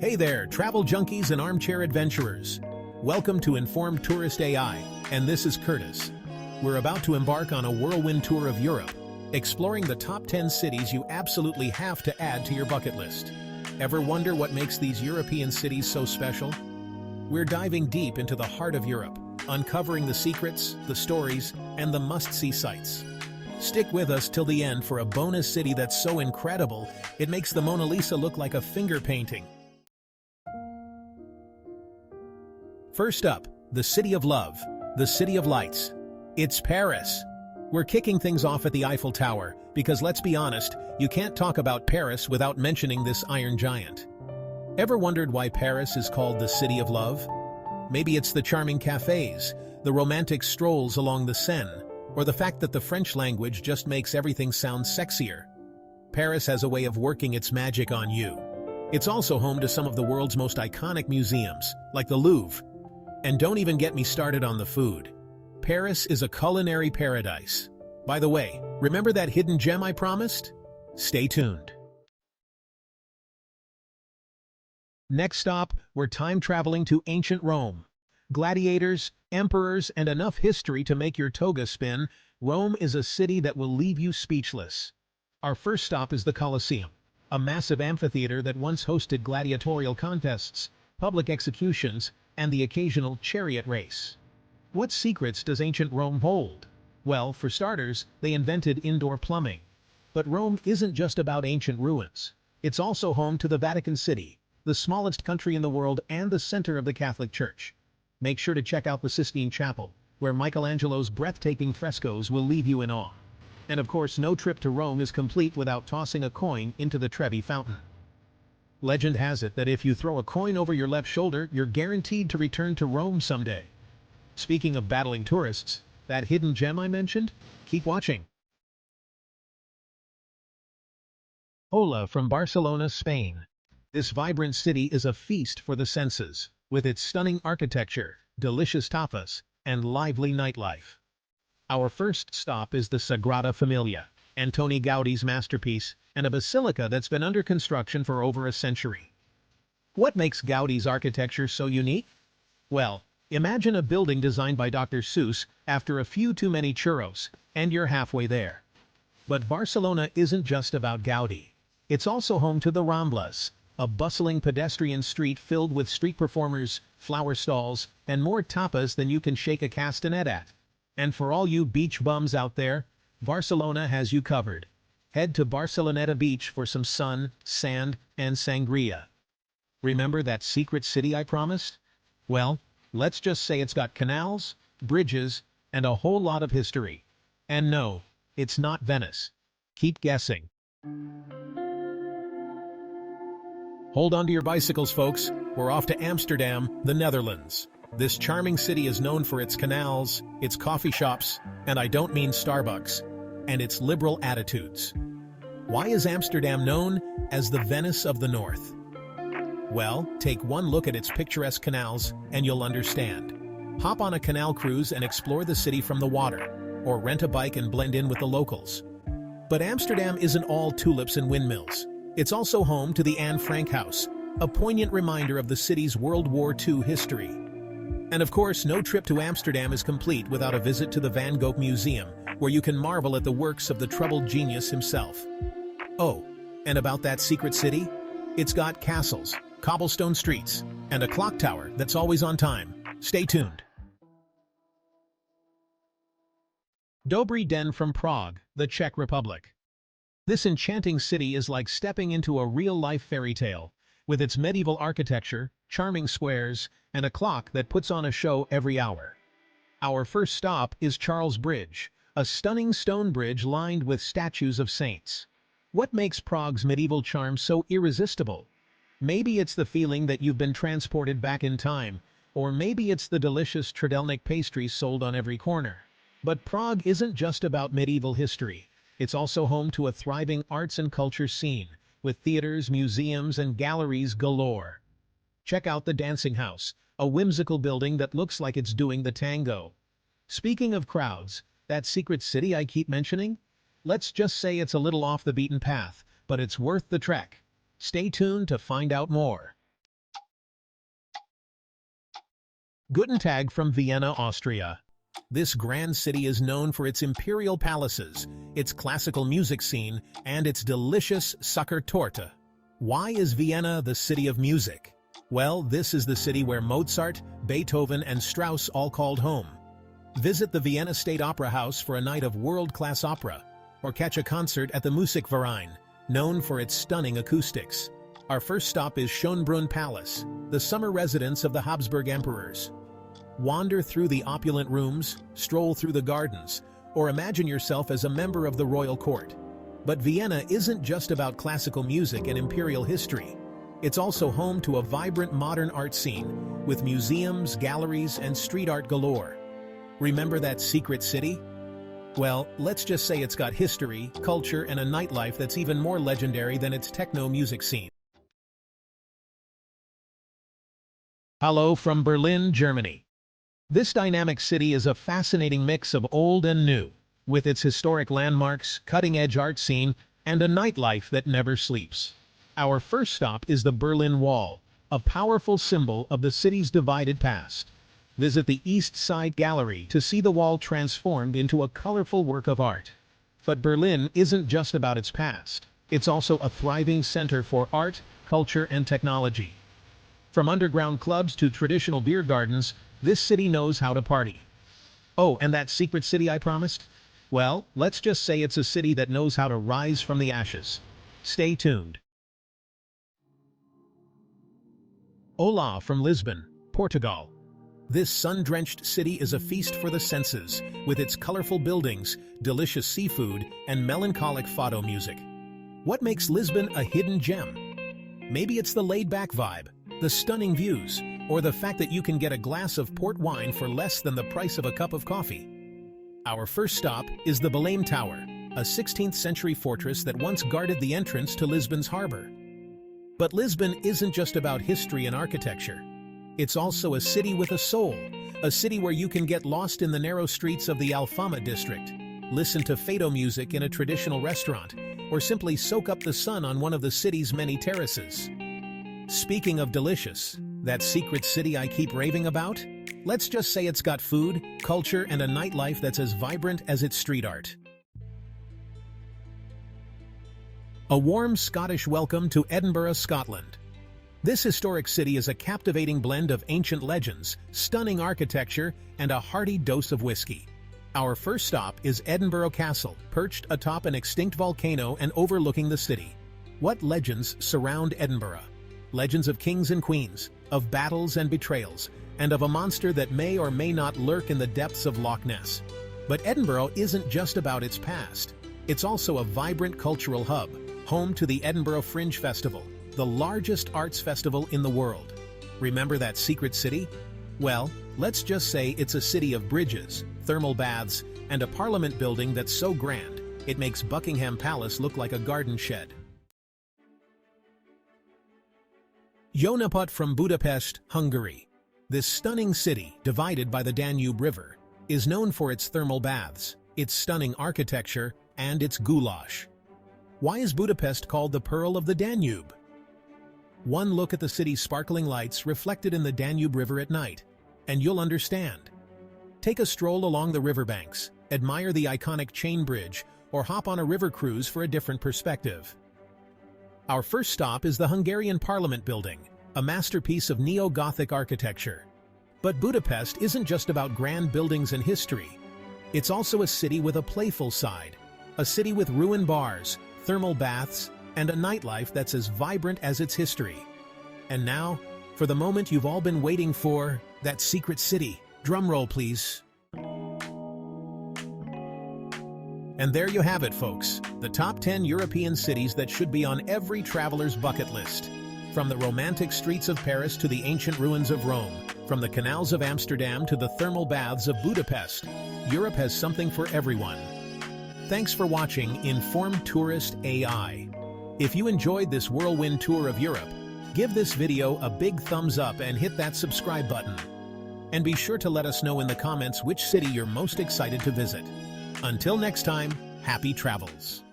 Hey there, travel junkies and armchair adventurers. Welcome to Informed Tourist AI, and this is Curtis. We're about to embark on a whirlwind tour of Europe, exploring the top 10 cities you absolutely have to add to your bucket list. Ever wonder what makes these European cities so special? We're diving deep into the heart of Europe, uncovering the secrets, the stories, and the must-see sights. Stick with us till the end for a bonus city that's so incredible, it makes the Mona Lisa look like a finger painting. First up, the City of Love, the City of Lights. It's Paris. We're kicking things off at the Eiffel Tower, because let's be honest, you can't talk about Paris without mentioning this iron giant. Ever wondered why Paris is called the City of Love? Maybe it's the charming cafes, the romantic strolls along the Seine, or the fact that the French language just makes everything sound sexier. Paris has a way of working its magic on you. It's also home to some of the world's most iconic museums, like the Louvre. And don't even get me started on the food. Paris is a culinary paradise. By the way, remember that hidden gem I promised? Stay tuned. Next stop, we're time traveling to ancient Rome. Gladiators, emperors, and enough history to make your toga spin, Rome is a city that will leave you speechless. Our first stop is the Colosseum, a massive amphitheater that once hosted gladiatorial contests, public executions, and the occasional chariot race. What secrets does ancient Rome hold? Well, for starters, they invented indoor plumbing. But Rome isn't just about ancient ruins. It's also home to the Vatican City, the smallest country in the world and the center of the Catholic Church. Make sure to check out the Sistine Chapel, where Michelangelo's breathtaking frescoes will leave you in awe. And of course, no trip to Rome is complete without tossing a coin into the Trevi Fountain. Legend has it that if you throw a coin over your left shoulder, you're guaranteed to return to Rome someday. Speaking of battling tourists, that hidden gem I mentioned? Keep watching. Hola from Barcelona, Spain. This vibrant city is a feast for the senses, with its stunning architecture, delicious tapas, and lively nightlife. Our first stop is the Sagrada Familia, Antoni Gaudi's masterpiece, and a basilica that's been under construction for over a century. What makes Gaudi's architecture so unique? Well, imagine a building designed by Dr. Seuss after a few too many churros, and you're halfway there. But Barcelona isn't just about Gaudi. It's also home to the Ramblas, a bustling pedestrian street filled with street performers, flower stalls, and more tapas than you can shake a castanet at. And for all you beach bums out there, Barcelona has you covered. Head to Barceloneta Beach for some sun, sand, and sangria. Remember that secret city I promised? Well, let's just say it's got canals, bridges, and a whole lot of history. And no, it's not Venice. Keep guessing. Hold on to your bicycles, folks. We're off to Amsterdam, the Netherlands. This charming city is known for its canals, its coffee shops, and I don't mean Starbucks, and its liberal attitudes. Why is Amsterdam known as the Venice of the North? Well, take one look at its picturesque canals and you'll understand. Hop on a canal cruise and explore the city from the water, or rent a bike and blend in with the locals. But Amsterdam isn't all tulips and windmills. It's also home to the Anne Frank House, a poignant reminder of the city's World War II history. And of course, no trip to Amsterdam is complete without a visit to the Van Gogh Museum, where you can marvel at the works of the troubled genius himself. Oh, and about that secret city? It's got castles, cobblestone streets, and a clock tower that's always on time. Stay tuned. Dobrý den from Prague, the Czech Republic. This enchanting city is like stepping into a real-life fairy tale, with its medieval architecture, charming squares, and a clock that puts on a show every hour. Our first stop is Charles Bridge, a stunning stone bridge lined with statues of saints. What makes Prague's medieval charm so irresistible? Maybe it's the feeling that you've been transported back in time, or maybe it's the delicious Trdelník pastries sold on every corner. But Prague isn't just about medieval history. It's also home to a thriving arts and culture scene, with theaters, museums, and galleries galore. Check out the Dancing House, a whimsical building that looks like it's doing the tango. Speaking of crowds, that secret city I keep mentioning? Let's just say it's a little off the beaten path, but it's worth the trek. Stay tuned to find out more. Guten Tag from Vienna, Austria. This grand city is known for its imperial palaces, its classical music scene, and its delicious Zuckertorte. Why is Vienna the city of music? Well, this is the city where Mozart, Beethoven, and Strauss all called home. Visit the Vienna State Opera House for a night of world-class opera, or catch a concert at the Musikverein, known for its stunning acoustics. Our first stop is Schönbrunn Palace, the summer residence of the Habsburg emperors. Wander through the opulent rooms, stroll through the gardens, or imagine yourself as a member of the royal court. But Vienna isn't just about classical music and imperial history. It's also home to a vibrant modern art scene, with museums, galleries, and street art galore. Remember that secret city? Well, let's just say it's got history, culture, and a nightlife that's even more legendary than its techno music scene. Hello from Berlin, Germany. This dynamic city is a fascinating mix of old and new, with its historic landmarks, cutting-edge art scene, and a nightlife that never sleeps. Our first stop is the Berlin Wall, a powerful symbol of the city's divided past. Visit the East Side Gallery to see the wall transformed into a colorful work of art. But Berlin isn't just about its past. It's also a thriving center for art, culture, and technology. From underground clubs to traditional beer gardens, this city knows how to party. Oh, and that secret city I promised? Well, let's just say it's a city that knows how to rise from the ashes. Stay tuned. Olá from Lisbon, Portugal. This sun-drenched city is a feast for the senses, with its colorful buildings, delicious seafood, and melancholic fado music. What makes Lisbon a hidden gem? Maybe it's the laid-back vibe, the stunning views, or the fact that you can get a glass of port wine for less than the price of a cup of coffee. Our first stop is the Belém Tower, a 16th century fortress that once guarded the entrance to Lisbon's harbor. But Lisbon isn't just about history and architecture. It's also a city with a soul, a city where you can get lost in the narrow streets of the Alfama district, listen to fado music in a traditional restaurant, or simply soak up the sun on one of the city's many terraces. Speaking of delicious, that secret city I keep raving about? Let's just say it's got food, culture, and a nightlife that's as vibrant as its street art. A warm Scottish welcome to Edinburgh, Scotland. This historic city is a captivating blend of ancient legends, stunning architecture, and a hearty dose of whiskey. Our first stop is Edinburgh Castle, perched atop an extinct volcano and overlooking the city. What legends surround Edinburgh? Legends of kings and queens, of battles and betrayals, and of a monster that may or may not lurk in the depths of Loch Ness. But Edinburgh isn't just about its past. It's also a vibrant cultural hub, home to the Edinburgh Fringe Festival, the largest arts festival in the world. Remember that secret city? Well, let's just say it's a city of bridges, thermal baths, and a parliament building that's so grand, it makes Buckingham Palace look like a garden shed. Jónaput from Budapest, Hungary. This stunning city, divided by the Danube River, is known for its thermal baths, its stunning architecture, and its goulash. Why is Budapest called the Pearl of the Danube? One look at the city's sparkling lights reflected in the Danube River at night, and you'll understand. Take a stroll along the riverbanks, admire the iconic chain bridge, or hop on a river cruise for a different perspective. Our first stop is the Hungarian Parliament Building, a masterpiece of neo-Gothic architecture. But Budapest isn't just about grand buildings and history. It's also a city with a playful side, a city with ruined bars, thermal baths, and a nightlife that's as vibrant as its history. And now, for the moment you've all been waiting for, that secret city. Drumroll, please. And there you have it, folks, the top 10 European cities that should be on every traveler's bucket list. From the romantic streets of Paris to the ancient ruins of Rome, from the canals of Amsterdam to the thermal baths of Budapest, Europe has something for everyone. Thanks for watching Informed Tourist AI. If you enjoyed this whirlwind tour of Europe, give this video a big thumbs up and hit that subscribe button. And be sure to let us know in the comments which city you're most excited to visit. Until next time, happy travels.